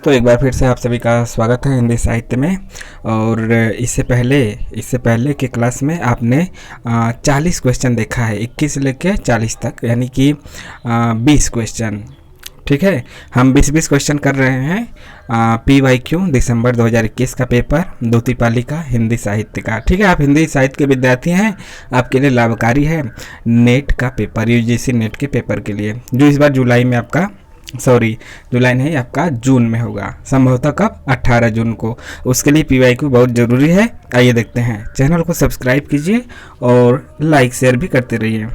तो एक बार फिर से आप सभी का स्वागत है हिंदी साहित्य में। और इससे पहले के क्लास में आपने 40 क्वेश्चन देखा है, 21 से लेकर 40 तक, यानी कि 20 क्वेश्चन। ठीक है, हम 20-20 क्वेश्चन कर रहे हैं PYQ दिसंबर 2021 का पेपर, द्वितीय पाली का हिंदी साहित्य का। ठीक है, आप हिंदी साहित्य के विद्यार्थी हैं, आपके लिए लाभकारी है नेट का पेपर, UGC नेट के पेपर के लिए, जो इस बार जुलाई नहीं, आपका जून में होगा, संभवतः कब, 18 जून को। उसके लिए PYQ बहुत ज़रूरी है। आइए देखते हैं, चैनल को सब्सक्राइब कीजिए और लाइक शेयर भी करते रहिए।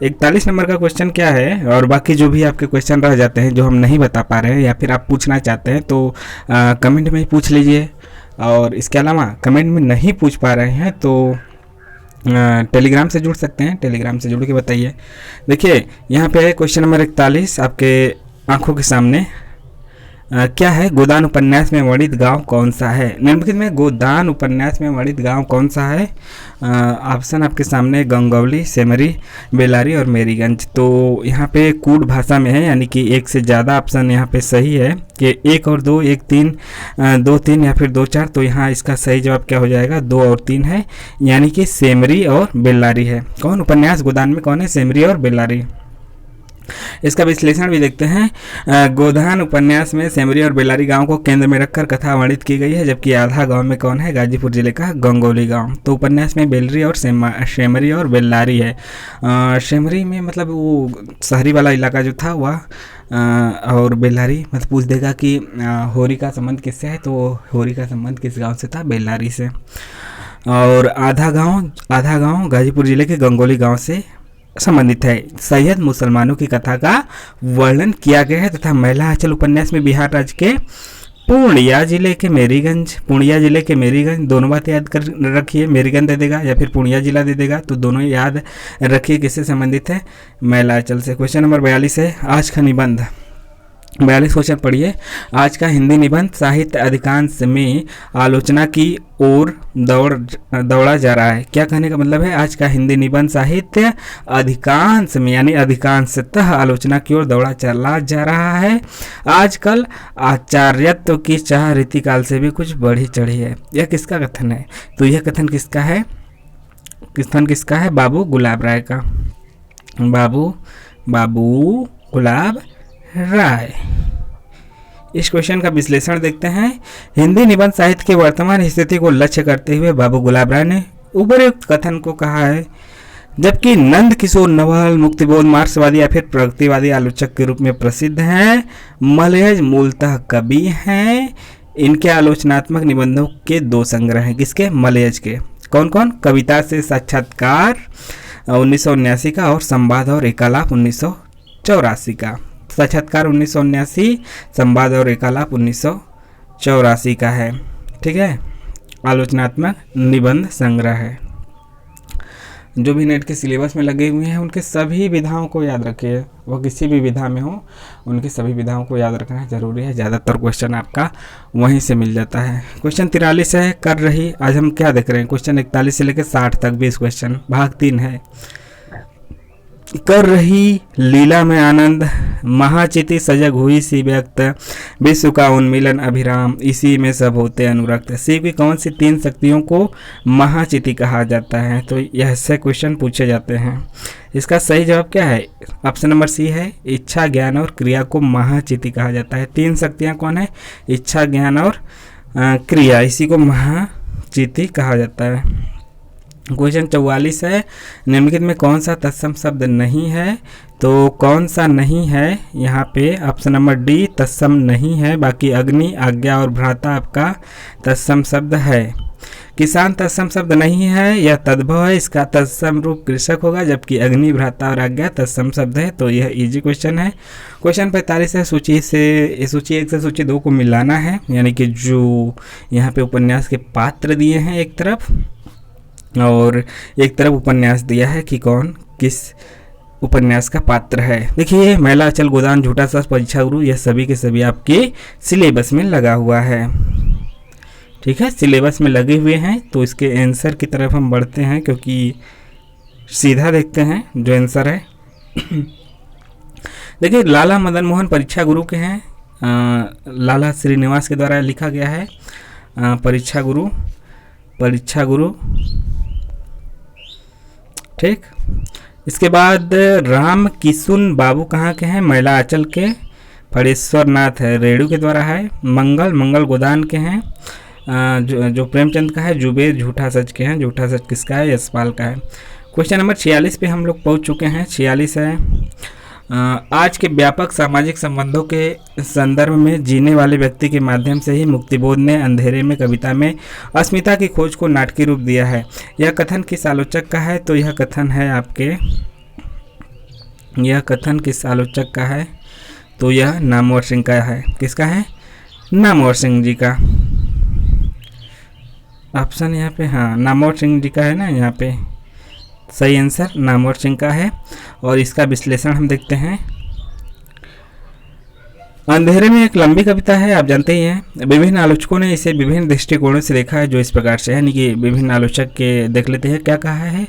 41 नंबर का क्वेश्चन क्या है, और बाकी जो भी आपके क्वेश्चन रह जाते हैं जो हम नहीं बता पा रहे हैं या फिर आप पूछना चाहते हैं तो कमेंट में पूछ लीजिए। और इसके अलावा कमेंट में नहीं पूछ पा रहे हैं तो टेलीग्राम से जुड़ सकते हैं, टेलीग्राम से जुड़ के बताइए। देखिए यहाँ पे है क्वेश्चन नंबर 41 आपके आंखों के सामने। क्या है, गोदान उपन्यास में वर्णित गांव कौन सा है? निम्नलिखित में गोदान उपन्यास में वर्णित गांव कौन सा है? ऑप्शन आपके सामने गंगौली, सेमरी, बेलारी और मेरीगंज। तो यहाँ पे कूट भाषा में है, यानी कि एक से ज़्यादा ऑप्शन यहाँ पे सही है कि 1 और 2, 1 3, 2 3 या फिर 2 4। तो यहाँ इसका सही जवाब क्या हो जाएगा, 2 और 3 है, यानी कि सेमरी और बेलारी है। कौन उपन्यास गोदान में कौन है? सेमरी और बेलारी। इसका विश्लेषण भी देखते हैं। गोदान उपन्यास में सेमरी और बेलारी गांव को केंद्र में रखकर कथा वर्णित की गई है, जबकि आधा गांव में कौन है? गाजीपुर जिले का गंगौली गांव। तो उपन्यास में बेलरी और सेमरी और बेलारी है। सेमरी में मतलब वो शहरी वाला इलाका जो था वह, और बेलारी मतलब पूछ देगा कि होरी का संबंध किससे है, तो होरी का संबंध किस गाँव से था? बेलारी से। और आधा गाँव गाजीपुर जिले के गंगौली गाँव से संबंधित है। सैयद मुसलमानों की कथा का वर्णन किया गया है तथा महिला आंचल उपन्यास में बिहार राज्य के पूर्णिया जिले के मेरीगंज, दोनों बात याद कर रखिए। मेरीगंज दे देगा या फिर पूर्णिया जिला दे देगा, तो दोनों याद रखिए किससे संबंधित है, महिला आंचल से। क्वेश्चन नंबर 42 है आज का निबंध। 42 क्वेश्चन पढ़िए। आज का हिंदी निबंध साहित्य अधिकांश में आलोचना की ओर दौड़ा जा रहा है। क्या कहने का मतलब है, आज का हिंदी निबंध साहित्य अधिकांश में यानी अधिकांशतः आलोचना की ओर दौड़ा चला जा रहा है। आजकल आचार्यत्व की चाह रीतिकाल से भी कुछ बढ़ी चढ़ी है। यह किसका कथन है? तो यह कथन किसका है? बाबू गुलाब राय का। बाबू गुलाब राय। इस क्वेश्चन का विश्लेषण देखते हैं। हिंदी निबंध साहित्य के वर्तमान स्थिति को लक्ष्य करते हुए बाबू गुलाब राय ने उपर्युक्त कथन को कहा है। जबकि नंद किशोर नवल मुक्तिबोध मार्क्सवादी या फिर प्रगतिवादी आलोचक के रूप में प्रसिद्ध हैं, मलयज मूलतः कवि हैं। इनके आलोचनात्मक निबंधों के 2 संग्रह हैं। किसके? मलयज के। कौन कौन? कविता से साक्षात्कार 1979 का और संवाद और एकालाप 1984 का। साक्षात्कार 1979, संवाद और एकालाप 1984 का है। ठीक है, आलोचनात्मक निबंध संग्रह है। जो भी नेट के सिलेबस में लगे हुए हैं उनके सभी विधाओं को याद रखिए, वो किसी भी विधा में हो उनकी सभी विधाओं को याद रखना जरूरी है। ज़्यादातर क्वेश्चन आपका वहीं से मिल जाता है। क्वेश्चन 43 है कर रही। आज हम क्या देख रहे हैं? क्वेश्चन 41 से लेकर 60 तक 20 क्वेश्चन, भाग 3 है। कर रही लीला में आनंद, महाचिति सजग हुई सी व्यक्त, विश्व का उन्मिलन अभिराम, इसी में सब होते अनुरक्त। शिव की कौन सी 3 शक्तियों को महाचिति कहा जाता है? तो यह से क्वेश्चन पूछे जाते हैं। इसका सही जवाब क्या है? ऑप्शन नंबर सी है, इच्छा ज्ञान और क्रिया को महाचिति कहा जाता है। 3 शक्तियाँ कौन है? इच्छा ज्ञान और क्रिया, इसी को महाचिति कहा जाता है। क्वेश्चन 44 है निम्नलिखित में कौन सा तत्सम शब्द नहीं है? तो कौन सा नहीं है? यहाँ पे ऑप्शन नंबर डी तत्सम नहीं है। बाकी अग्नि, आज्ञा और भ्राता आपका तत्सम शब्द है। किसान तत्सम शब्द नहीं है, यह तद्भव है, इसका तत्सम रूप कृषक होगा, जबकि अग्नि, भ्राता और आज्ञा तत्सम शब्द है। तो यह इजी क्वेश्चन है। क्वेश्चन 45 है सूची 1 से सूची 2 को मिलाना है, यानी कि जो यहाँ पे उपन्यास के पात्र दिए हैं एक तरफ और एक तरफ उपन्यास दिया है कि कौन किस उपन्यास का पात्र है। देखिए महिला आंचल, गोदान, झूठा सच, परीक्षा गुरु, यह सभी के सभी आपके सिलेबस में लगा हुआ है। ठीक है, सिलेबस में लगे हुए हैं। तो इसके आंसर की तरफ हम बढ़ते हैं, क्योंकि सीधा देखते हैं जो आंसर है। देखिए लाला मदन मोहन परीक्षा गुरु के हैं, लाला श्रीनिवास के द्वारा लिखा गया है। परीक्षा गुरु। ठीक। इसके बाद राम किशुन बाबू कहाँ के हैं? मैला आंचल के। फणेश्वर नाथ है रेणु के द्वारा है। मंगल गोदान के हैं। जो प्रेमचंद का है। जुबेर झूठा सच के हैं। झूठा सच किसका है? यशपाल का है। क्वेश्चन नंबर 46 पे हम लोग पहुंच चुके हैं। 46 है, आज के व्यापक सामाजिक संबंधों के संदर्भ में जीने वाले व्यक्ति के माध्यम से ही मुक्तिबोध ने अंधेरे में कविता में अस्मिता की खोज को नाटकीय रूप दिया है। यह कथन किस आलोचक का है? तो यह कथन किस आलोचक का है? तो यह नामवर सिंह का है। किसका है? नामवर सिंह जी का। ऑप्शन यहाँ पे हाँ नामवर सिंह जी का है ना, यहाँ पे सही आंसर नामवर सिंह का है। और इसका विश्लेषण हम देखते हैं। अंधेरे में एक लंबी कविता है, आप जानते ही हैं। विभिन्न आलोचकों ने इसे विभिन्न दृष्टिकोणों से देखा है, जो इस प्रकार से है, यानी कि विभिन्न आलोचक के देख लेते हैं क्या कहा है।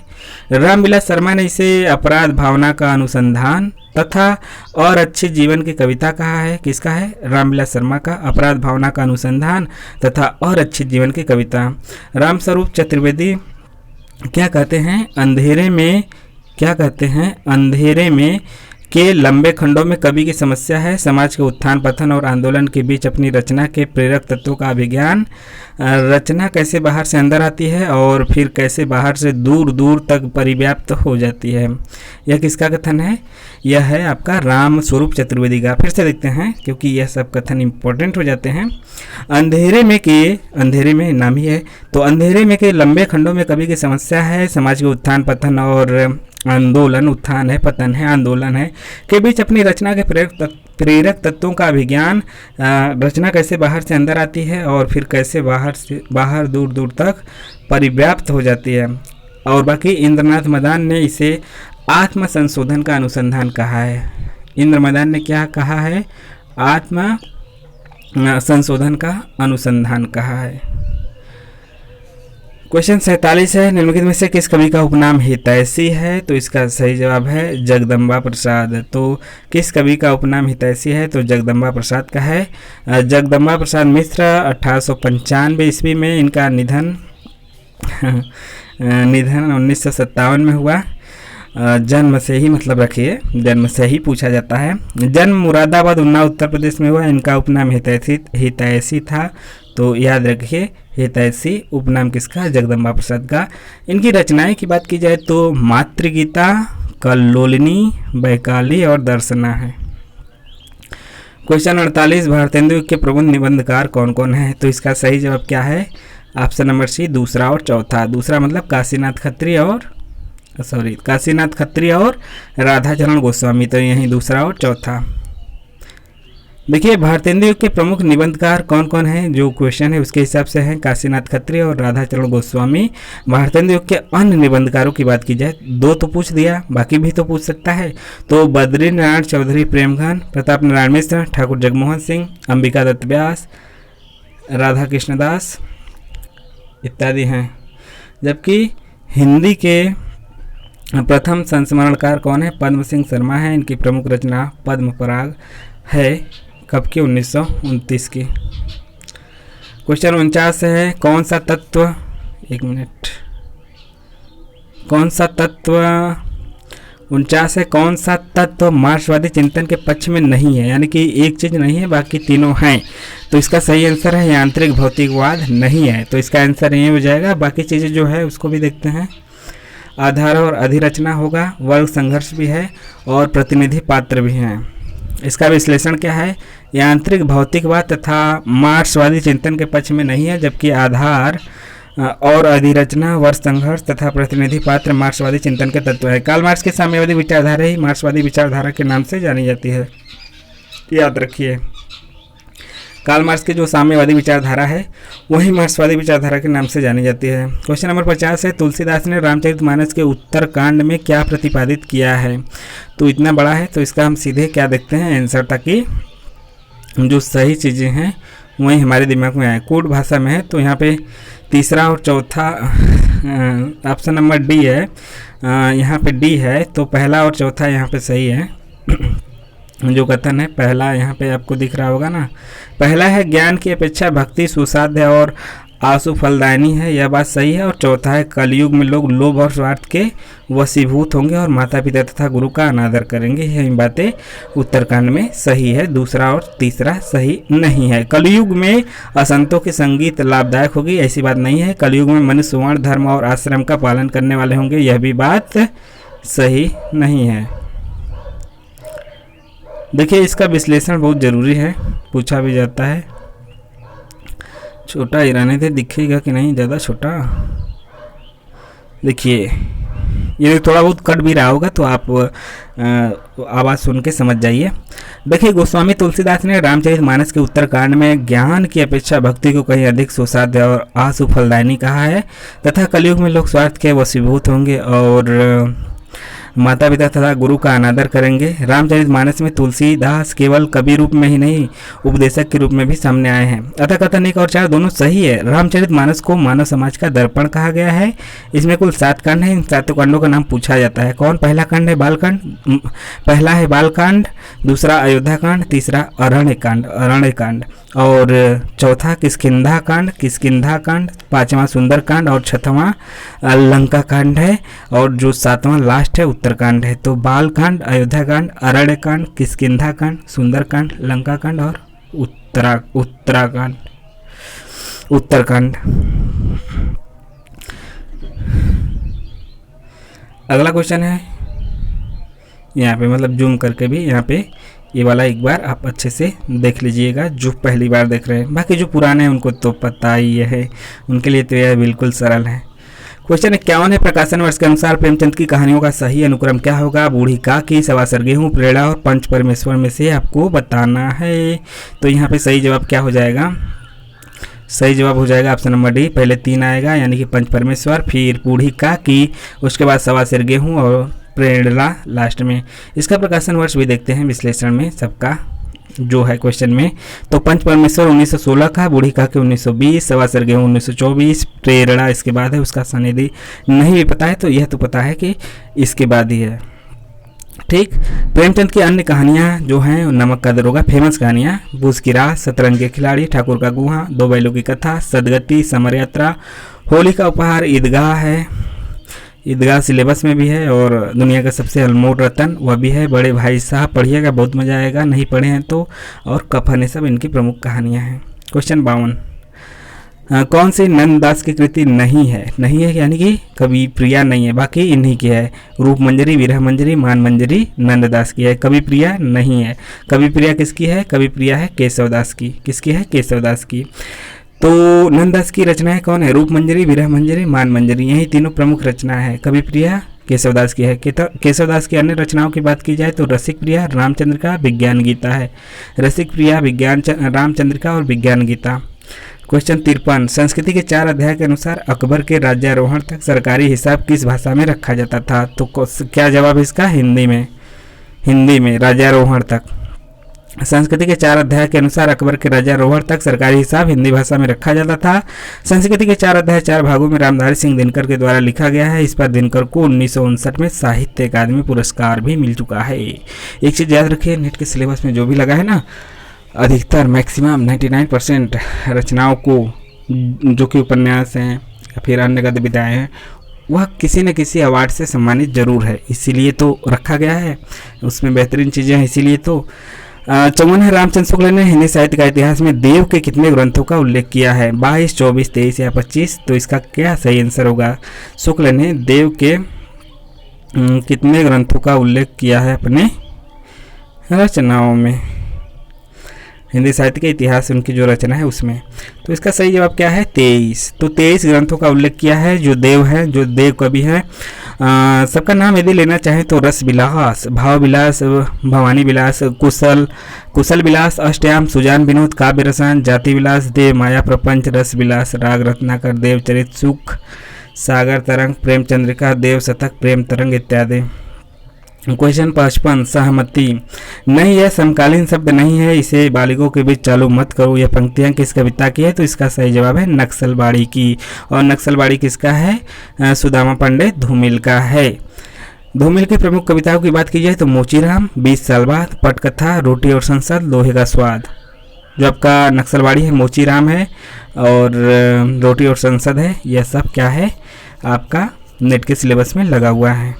रामविलास शर्मा ने इसे अपराध भावना का अनुसंधान तथा और अच्छे जीवन की कविता कहा है। किसका है? रामविलास शर्मा का। अपराध भावना का अनुसंधान तथा और अच्छे जीवन की कविता। रामस्वरूप चतुर्वेदी क्या कहते हैं? अंधेरे में के लंबे खंडों में कवि की समस्या है समाज के उत्थान पतन और आंदोलन के बीच अपनी रचना के प्रेरक तत्वों का अभिज्ञान। रचना कैसे बाहर से अंदर आती है और फिर कैसे बाहर से दूर दूर तक परिव्याप्त हो जाती है। यह किसका कथन है? यह है आपका रामस्वरूप चतुर्वेदी का। फिर से देखते हैं क्योंकि यह सब कथन इंपॉर्टेंट हो जाते हैं। अंधेरे में नाम ही है, तो अंधेरे में के लंबे खंडों में कवि की समस्या है समाज के उत्थान पतन और आंदोलन, उत्थान है पतन है आंदोलन है के बीच अपनी रचना के प्रेरक तत्वों का अभिज्ञान। रचना कैसे बाहर से अंदर आती है और फिर कैसे बाहर दूर दूर तक परिव्याप्त हो जाती है। और बाकी इंद्रनाथ मदान ने इसे आत्म संशोधन का अनुसंधान कहा है। इंद्र मदान ने क्या कहा है? आत्म संशोधन का अनुसंधान कहा है। क्वेश्चन 47 है, निम्नलिखित में से किस कवि का उपनाम हितैषी है? तो इसका सही जवाब है जगदम्बा प्रसाद। तो किस कवि का उपनाम हितैषी है? तो जगदम्बा प्रसाद का है। जगदम्बा प्रसाद मिश्र 1895 ईस्वी में इनका निधन 1957 में हुआ। जन्म से ही मतलब रखिए, जन्म से ही पूछा जाता है। जन्म मुरादाबाद उन्नाव उत्तर प्रदेश में हुआ। इनका उपनाम हितैषी था, तो याद रखिए हितैषी उपनाम किसका? जगदम्बा प्रसाद का। इनकी रचनाएं की बात की जाए तो मातृगीता, कल्लोलिनी, वैकाली और दर्शना है। क्वेश्चन 48, भारतेंदु के प्रबंध निबंधकार कौन कौन है? तो इसका सही जवाब क्या है? ऑप्शन नंबर सी दूसरा और चौथा। दूसरा मतलब काशीनाथ खत्री और राधाचरण गोस्वामी। तो यही दूसरा और चौथा। देखिए भारतेंदु युग के प्रमुख निबंधकार कौन कौन हैं, जो क्वेश्चन है उसके हिसाब से हैं काशीनाथ खत्री और राधाचरण गोस्वामी। भारतेंदु युग के अन्य निबंधकारों की बात की जाए, दो तो पूछ दिया, बाकी भी तो पूछ सकता है। तो बद्री नारायण चौधरी प्रेमघन, प्रताप नारायण मिश्र, ठाकुर जगमोहन सिंह, अंबिका दत्त व्यास, राधा कृष्ण दास इत्यादि हैं। जबकि हिंदी के प्रथम संस्मरणकार कौन है? पद्म सिंह शर्मा है। इनकी प्रमुख रचना पद्म पराग है। कब की? 1929 की। क्वेश्चन 49 है, कौन सा तत्व 49 है, कौन सा तत्व मार्क्सवादी चिंतन के पक्ष में नहीं है? यानी कि एक चीज नहीं है बाकी तीनों हैं। तो इसका सही आंसर है यांत्रिक भौतिकवाद नहीं है। तो इसका आंसर यही हो जाएगा। बाकी चीजें जो है उसको भी देखते हैं। आधार और अधिरचना होगा, वर्ग संघर्ष भी है और प्रतिनिधि पात्र भी हैं। इसका विश्लेषण क्या है? यांत्रिक भौतिकवाद तथा मार्क्सवादी चिंतन के पक्ष में नहीं है, जबकि आधार और अधिरचना, वर्ग संघर्ष तथा प्रतिनिधि पात्र मार्क्सवादी चिंतन के तत्व है। कार्ल मार्क्स की साम्यवादी विचारधारा ही मार्क्सवादी विचारधारा के नाम से जानी जाती है, याद रखिए। कार्ल मार्क्स की जो साम्यवादी विचारधारा है वही मार्क्सवादी विचारधारा के नाम से जानी जाती है। क्वेश्चन नंबर 50 है, तुलसीदास ने रामचरितमानस के उत्तरकांड में क्या प्रतिपादित किया है? तो इतना बड़ा है तो इसका हम सीधे क्या देखते हैं आंसर, ताकि जो सही चीज़ें हैं वही हमारे दिमाग में आए। कूट भाषा में है तो यहाँ पे तीसरा और चौथा ऑप्शन नंबर डी है। यहाँ पे डी है तो पहला और चौथा यहाँ पे सही है। जो कथन है पहला यहाँ पे आपको दिख रहा होगा ना, पहला है ज्ञान की अपेक्षा भक्ति सुसाध्य और आंसू फलदायनी है, यह बात सही है। और चौथा है कलयुग में लोग लोभ और स्वार्थ के वशीभूत होंगे और माता पिता तथा गुरु का अनादर करेंगे। यही बातें उत्तरकांड में सही है, दूसरा और तीसरा सही नहीं है। कलयुग में असंतों की संगीत लाभदायक होगी, ऐसी बात नहीं है। कलयुग में मनुष्य वर्ण धर्म और आश्रम का पालन करने वाले होंगे, यह भी बात सही नहीं है। देखिए इसका विश्लेषण बहुत ज़रूरी है, पूछा भी जाता है। छोटा ही रहने थे, दिखेगा कि नहीं ज़्यादा छोटा। देखिए ये थोड़ा बहुत कट भी रहा होगा तो आप आवाज़ सुन के समझ जाइए। देखिए गोस्वामी तुलसीदास ने रामचरितमानस के उत्तरकांड में ज्ञान की अपेक्षा भक्ति को कहीं अधिक सुसाध्य और आंसू फलदायनी कहा है, तथा कलयुग में लोग स्वार्थ के वशीभूत होंगे और माता पिता तथा गुरु का अनादर करेंगे। रामचरितमानस में तुलसीदास केवल कवि रूप में ही नहीं उपदेशक के रूप में भी सामने आए हैं। अतः कथन 1 और 4 दोनों सही है। रामचरितमानस को मानव समाज का दर्पण कहा गया है। इसमें कुल 7 कांड हैं। इन 7 कांडों का नाम पूछा जाता है। कौन? पहला कांड है बालकांड, पहला है बालकांड, दूसरा अयोध्या कांड, तीसरा अरण्य कांड और चौथा किष्किंधा कांड, पांचवा सुंदर कांड और छठवां लंका कांड है और जो 7वां लास्ट है उत्तरकांड है। तो बाल कांड, अयोध्या कांड, अरण्य कांड, किष्किंधा कांड, सुंदर कांड, लंका कांड और उत्तरकांड। अगला क्वेश्चन है यहाँ पे, मतलब जूम करके भी यहाँ पे ये वाला एक बार आप अच्छे से देख लीजिएगा जो पहली बार देख रहे हैं। बाकी जो पुराने हैं उनको तो पता ही है, उनके लिए तो यह बिल्कुल सरल है। क्वेश्चन 51 है, प्रकाशन वर्ष के अनुसार प्रेमचंद की कहानियों का सही अनुक्रम क्या होगा? बूढ़ी काकी, सवासर गेहूं, प्रेरणा और पंच परमेश्वर में से आपको बताना है। तो यहाँ पे सही जवाब क्या हो जाएगा? सही जवाब हो जाएगा ऑप्शन नंबर डी। पहले 3 आएगा यानी कि पंच परमेश्वर, फिर बूढ़ी काकी, उसके बाद सवासर गेहूं और प्रेरणा लास्ट में। इसका प्रकाशन वर्ष भी देखते हैं विश्लेषण में सबका जो है क्वेश्चन में। तो पंच परमेश्वर 1916 का, बूढ़ी काकी 1920, सवासर गेहूं 1924, प्रेरणा इसके बाद है, उसका सनिधि नहीं भी पता है तो यह तो पता है कि इसके बाद ही है। ठीक। प्रेमचंद की अन्य कहानियाँ जो हैं नमक का दरोगा, फेमस कहानियाँ बूझ की राह, शतरंज के खिलाड़ी, ठाकुर का गुहा, 2 बैलों की कथा, सदगति, समर यात्रा, होली का उपहार, ईदगाह है, ईदगाह सिलेबस में भी है और दुनिया का सबसे अनमोल रतन वह भी है। बड़े भाई साहब पढ़िएगा, बहुत मजा आएगा, नहीं पढ़े हैं तो। और कफन, ये सब इनकी प्रमुख कहानियाँ हैं। क्वेश्चन 52, कौन सी नंददास की कृति नहीं है यानी कि कवि प्रिया नहीं है, बाकी इन्हीं की है। रूप मंजरी, विरह मंजरी, मान मंजरी नंददास की है, कवि प्रिया नहीं है। कवि प्रिया किसकी है? कवि प्रिया है केशवदास की। किसकी है? केशवदास की। तो नंददास की रचनाएं कौन है? रूप मंजरी, विरह मंजरी, मान मंजरी, यही तीनों प्रमुख रचना है। कवि प्रिया केशवदास की है। केशवदास की अन्य रचनाओं की बात की जाए तो रसिक प्रिया, रामचंद्रिका, विज्ञान गीता है। रसिक प्रिया, रामचंद्रिका और विज्ञान गीता। क्वेश्चन 53, संस्कृति के 4 अध्याय के अनुसार अकबर के राज्यारोहण तक सरकारी हिसाब किस भाषा में रखा जाता था? तो क्या जवाब है इसका? हिंदी में राज्यारोहण तक। संस्कृति के 4 अध्याय के अनुसार अकबर के राज्यारोहण तक सरकारी हिसाब हिंदी भाषा में रखा जाता था। संस्कृति के 4 अध्याय 4 भागों में रामधारी सिंह दिनकर के द्वारा लिखा गया है। इस पर दिनकर को 1959 में साहित्य अकादमी पुरस्कार भी मिल चुका है। एक चीज़ याद रखिए, नेट के सिलेबस में जो भी लगा है ना, अधिकतर मैक्सिमम 99% रचनाओं को जो कि उपन्यास हैं या फिर अन्य गद्य हैं वह किसी न किसी अवार्ड से सम्मानित जरूर है, इसीलिए तो रखा गया है, उसमें बेहतरीन चीज़ें हैं, इसीलिए तो। 54 है, रामचंद्र शुक्ल ने हिंदी साहित्य का इतिहास में देव के कितने ग्रंथों का उल्लेख किया है? 22, 24, 23 या 25? तो इसका क्या सही आंसर होगा? शुक्ल ने देव के कितने ग्रंथों का उल्लेख किया है अपने रचनाओं में? हिंदी साहित्य के इतिहास उनकी जो रचना है उसमें। तो इसका सही जवाब क्या है? 23। तो 23 ग्रंथों का उल्लेख किया है जो देव है, जो देव कवि है। सबका नाम यदि लेना चाहें तो रस विलास, भाव विलास, भवानी विलास, कुशल विलास, अष्टयाम, सुजान विनोद, काव्य रसान, जाति विलास, देव माया प्रपंच, रस विलास, राग रत्नाकर, देव चरित, सुख सागर तरंग, प्रेम चंद्रिका, देव शतक, प्रेम तरंग इत्यादि। क्वेश्चन 55, सहमति। नहीं, यह समकालीन शब्द नहीं है, इसे बालिगों के बीच चालू मत करो। यह पंक्तियां किस कविता की है? तो इसका सही जवाब है नक्सलबाड़ी की। और नक्सलबाड़ी किसका है? सुदामा पांडे धूमिल का है। धूमिल की प्रमुख कविताओं की बात की जाए तो मोचीराम, 20 साल बाद, पटकथा, रोटी और संसद, लोहे का स्वाद। जो आपका नक्सलवाड़ी है मोचीराम है और रोटी और संसद है, यह सब क्या है आपका नेट के सिलेबस में लगा हुआ है।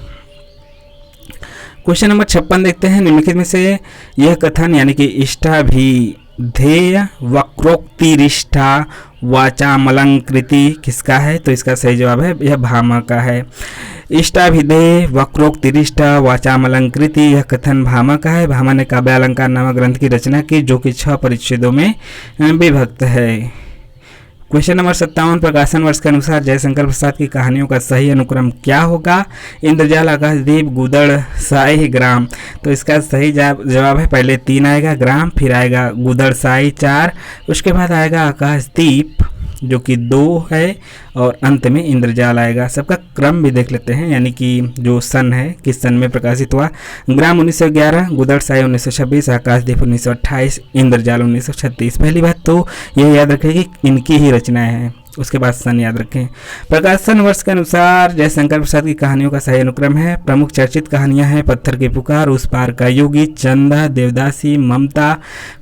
क्वेश्चन नंबर 56 देखते हैं। निम्नलिखित में से यह कथन यानी कि इष्टाभिधेय वक्रोक्तिरिष्टा वाचामलंकृति किसका है? तो इसका सही जवाब है यह भामा का है। इष्टाभिधेय वक्रोक्तिरिष्टा वाचामलंकृति यह कथन भामा का है। भामा ने काव्यालंकार नामक ग्रंथ की रचना की जो कि 6 परिच्छेदों में विभक्त है। क्वेश्चन नंबर 57 प्रकाशन वर्ष के अनुसार जयशंकर प्रसाद की कहानियों का सही अनुक्रम क्या होगा? इंद्रजाल, आकाशदीप, गुदड़, साई, ग्राम। तो इसका सही जवाब है पहले 3 आएगा ग्राम, फिर आएगा गुदड़, साई 4, उसके बाद आएगा आकाशदीप जो कि 2 है और अंत में इंद्रजाल आएगा। सबका क्रम भी देख लेते हैं यानी कि जो सन है किस सन में प्रकाशित हुआ। ग्राम 1911, गुदड़ साई 1926, आकाशदीप 1928, इंद्रजाल 1936। पहली बात तो यह याद रखें कि इनकी ही रचनाएं हैं, उसके बाद सन याद रखें। प्रकाशन वर्ष के अनुसार जयशंकर प्रसाद की कहानियों का सही अनुक्रम है। प्रमुख चर्चित कहानियां हैं पत्थर की पुकार, उस पार का योगी, चंदा, देवदासी, ममता,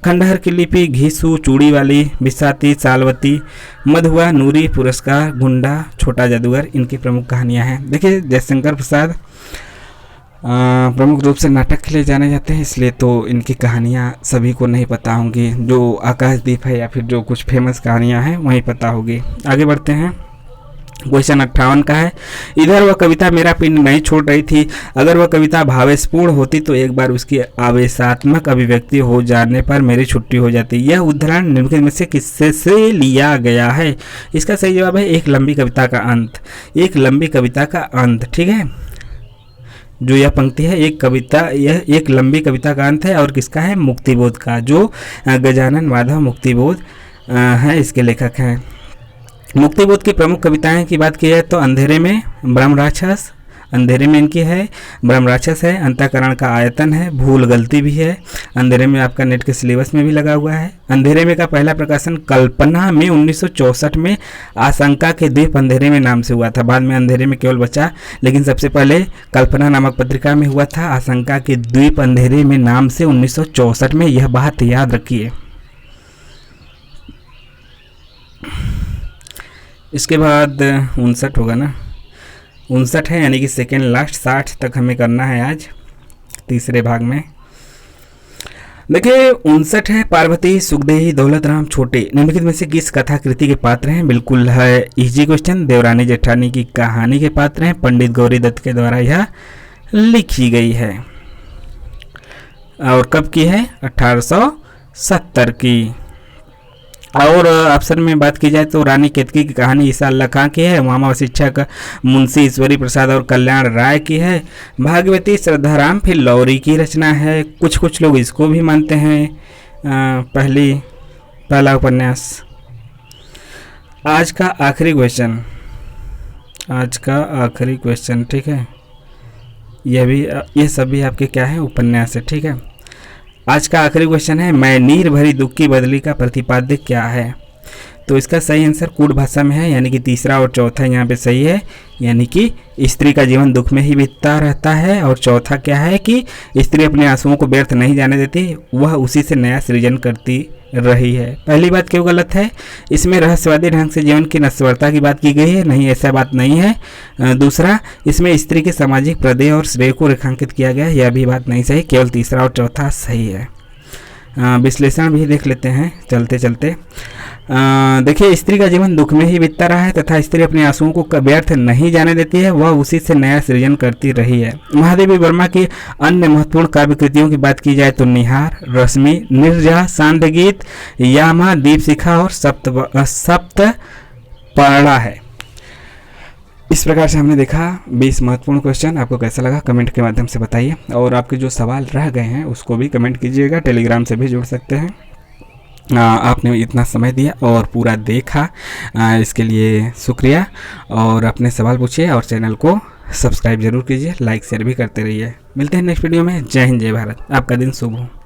खंडहर की लिपि, घीसू, चूड़ी वाली, बिसाती, सालवती, मधुआ, नूरी, पुरस्कार, गुंडा, छोटा जादूगर इनकी प्रमुख कहानियां हैं। देखिए जयशंकर प्रसाद प्रमुख रूप से नाटक के लिए जाने जाते हैं, इसलिए तो इनकी कहानियाँ सभी को नहीं पता होंगी। जो आकाशदीप है या फिर जो कुछ फेमस कहानियाँ हैं वही पता होगी। आगे बढ़ते हैं। क्वेश्चन 58 का है। इधर वह कविता मेरा पिंड नहीं छोड़ रही थी, अगर वह कविता भावेशपूर्ण होती तो एक बार उसकी आवेशात्मक अभिव्यक्ति हो जाने पर मेरी छुट्टी हो जाती। यह उदाहरण निम्नलिखित में से किससे से लिया गया है? इसका सही जवाब है एक लंबी कविता का अंत। एक लंबी कविता का अंत, ठीक है। जो यह पंक्ति है यह एक लंबी कविता का अंत है और किसका है? मुक्तिबोध का, जो गजानन माधव मुक्तिबोध है, इसके लेखक हैं। मुक्तिबोध की प्रमुख कविताएं की बात की जाए तो अंधेरे में, ब्रह्म राक्षस, अंधेरे में इनकी है ब्रह्म राक्षस है, अंतःकरण का आयतन है, भूल गलती भी है। अंधेरे में आपका नेट के सिलेबस में भी लगा हुआ है। अंधेरे में का पहला प्रकाशन कल्पना में 1964 में आशंका के द्वीप अंधेरे में नाम से हुआ था। बाद में अंधेरे में केवल बचा, लेकिन सबसे पहले कल्पना नामक पत्रिका में हुआ था। आशंका के द्वीप अंधेरे में नाम से 1964 में, यह बात याद रखिए। इसके बाद 59 होगा ना, 59 है यानी कि सेकेंड लास्ट, 60 तक हमें करना है आज तीसरे भाग में। देखिए 59 है। पार्वती, सुखदेही, दौलत राम, छोटे निम्नलिखित में से किस कथाकृति के पात्र हैं? बिल्कुल है इजी क्वेश्चन। देवरानी जेठानी की कहानी के पात्र हैं। पंडित गौरी दत्त के द्वारा यह लिखी गई है और कब की है? 1870 की। और ऑप्शन में बात की जाए तो रानी केतकी की कहानी ईसा अल्लाह खां की है। मामा शिक्षक मुंशी ईश्वरी प्रसाद और कल्याण राय की है। भागवती श्रद्धाराम फिर लौरी की रचना है। कुछ लोग इसको भी मानते हैं पहला उपन्यास। आज का आखिरी क्वेश्चन, ठीक है। यह सभी आपके क्या है? उपन्यास है, ठीक है। आज का आखिरी क्वेश्चन है, मैं नीर भरी दुख की बदली का प्रतिपाद्य क्या है? तो इसका सही आंसर कूट भाषा में है, यानी कि तीसरा और चौथा यहाँ पे सही है, यानी कि स्त्री का जीवन दुख में ही बीतता रहता है। और चौथा क्या है कि स्त्री अपने आंसुओं को व्यर्थ नहीं जाने देती, वह उसी से नया सृजन करती रही है। पहली बात क्यों गलत है? इसमें रहस्यवादी ढंग से जीवन की नश्वरता की बात की गई है, नहीं ऐसा बात नहीं है। दूसरा, इसमें स्त्री के सामाजिक प्रदेय और श्रेय को रेखांकित किया गया है, यह भी बात नहीं सही। केवल तीसरा और चौथा सही है। विश्लेषण भी देख लेते हैं चलते चलते। देखिए स्त्री का जीवन दुख में ही बीतता रहा है तथा स्त्री अपने आंसुओं को व्यर्थ नहीं जाने देती है, वह उसी से नया सृजन करती रही है। महादेवी वर्मा की अन्य महत्वपूर्ण काव्य कृतियों की बात की जाए तो निहार, रश्मि, निर्जा, सांदगीत, यामा, दीपशिखा और सप्तपर्णा है। इस प्रकार से हमने देखा 20 महत्वपूर्ण क्वेश्चन। आपको कैसा लगा कमेंट के माध्यम से बताइए, और आपके जो सवाल रह गए हैं उसको भी कमेंट कीजिएगा। टेलीग्राम से भी जुड़ सकते हैं। आपने इतना समय दिया और पूरा देखा, इसके लिए शुक्रिया। और अपने सवाल पूछिए और चैनल को सब्सक्राइब जरूर कीजिए, लाइक शेयर भी करते रहिए। मिलते हैं नेक्स्ट वीडियो में। जय हिंद, जय भारत। आपका दिन शुभ हो।